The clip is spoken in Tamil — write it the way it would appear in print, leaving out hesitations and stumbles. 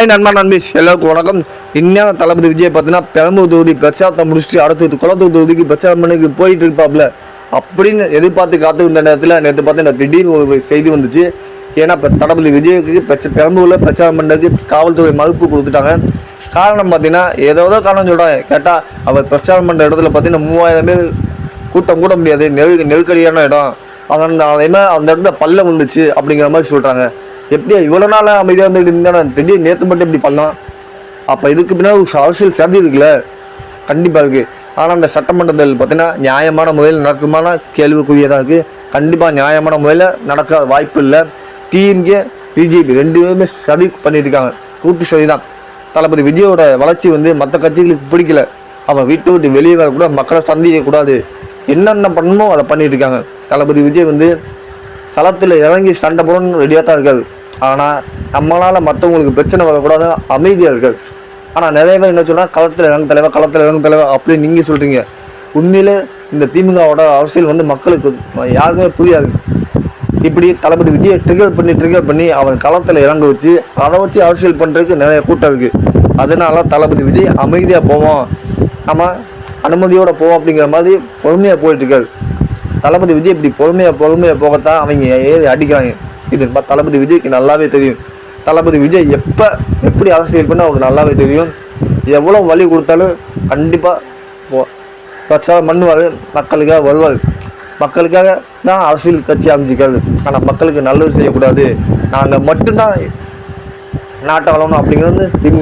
ஹாய் நண்பா நண்பீஸ் எல்லாருக்கும் வணக்கம். இன்னும் தளபதி விஜய் பார்த்தீங்கன்னா பெரம்பூர் தொகுதி பிரச்சாரத்தை முடிச்சுட்டு அடுத்து குளத்தூர் தொகுதிக்கு பிரச்சாரம் பண்ணி போயிட்டு இருப்பாப்ல அப்படின்னு எதிர்பார்த்து காத்திருந்த நேரத்தில் நேற்று பார்த்தீங்கன்னா திடீர்னு ஒரு செய்தி வந்துச்சு. ஏன்னா இப்போ தளபதி விஜய்க்கு பெரம்பூரில் பிரச்சாரம் பண்ணுறதுக்கு காவல்துறை மறுப்பு கொடுத்துட்டாங்க. காரணம் பார்த்தீங்கன்னா ஏதோ காரணம் சொல்கிறாங்க. கேட்டால் அவர் பிரச்சாரம் பண்ணுற இடத்துல பார்த்தீங்கன்னா 3000 பேர் கூட்டம் கூட முடியாது, நெருக்கடியான இடம், அதேமாதிரி அந்த இடத்துல பள்ளம் வந்துச்சு அப்படிங்கிற மாதிரி சொல்கிறாங்க. எப்படியா இவ்வளோ நாள் அமைதியாக வந்துட்டு இருந்தால் திடீர்னு நேற்று மட்டும் இப்படி பண்ணலாம்? அப்போ இதுக்கு பின்னாடி ஒரு அரசியல் சதி இருக்குல்ல, கண்டிப்பாக இருக்குது. ஆனால் அந்த சட்டமன்றத்தில் பார்த்தீங்கன்னா நியாயமான முறையில் நடக்குமான கேள்விக்குரியதாக இருக்குது. கண்டிப்பாக நியாயமான முறையில் நடக்க வாய்ப்பு இல்லை. டிஎம்கே பிஜேபி ரெண்டு பேருமே சதி பண்ணிட்டு இருக்காங்க, கூட்டு சதி தான். தளபதி விஜயோட வளர்ச்சி மற்ற கட்சிகளுக்கு பிடிக்கல. அவன் வீட்டை விட்டு வெளியே வரக்கூட, மக்களை சந்திக்கக்கூடாது, என்னென்ன பண்ணணுமோ அதை பண்ணிட்டு இருக்காங்க. தளபதி விஜய் களத்தில் இறங்கி சண்டை போடணும்னு ரெடியாக தான் இருக்காது. ஆனால் நம்மளால் மற்றவங்களுக்கு பிரச்சனை வரக்கூடாது, அமைதியாக இருக்காது. ஆனால் நிறைய பேர் என்ன சொன்னால் களத்தில் இறங்கு தலைவர் அப்படின்னு நீங்கள் சொல்கிறீங்க. உண்மையிலே இந்த திமுகவோட அரசியல் மக்களுக்கு யாருக்குமே புரியாது. இப்படி தளபதி விஜயை ட்ரிகர் பண்ணி அவன் களத்தில் இறங்க வச்சு அதை வச்சு அரசியல் பண்ணுறதுக்கு நிறைய கூட்டம் இருக்குது. அதனால தளபதி விஜய் அமைதியாக போவோம், நம்ம அனுமதியோடு போவோம் அப்படிங்கிற மாதிரி பொறுமையாக போயிட்டுருக்காரு. தளபதி விஜய் இப்படி பொறுமையாக போகத்தான் அவங்க ஏறி அடிக்கிறாங்க. இது தளபதி விஜய்க்கு நல்லாவே தெரியும். தளபதி விஜய் எப்படி அரசியல் பண்ண அவருக்கு நல்லாவே தெரியும். எவ்வளோ வழி கொடுத்தாலும் கண்டிப்பாக பிரச்சாரம் பண்ணுவார், மக்களுக்காக வருவார். மக்களுக்காக தான் அரசியல் கட்சி அமைச்சிக்கிறது. ஆனால் மக்களுக்கு நல்லது செய்யக்கூடாது, நாங்கள் மட்டும்தான் நாட்டை வளரணும் அப்படிங்கிறது திமுக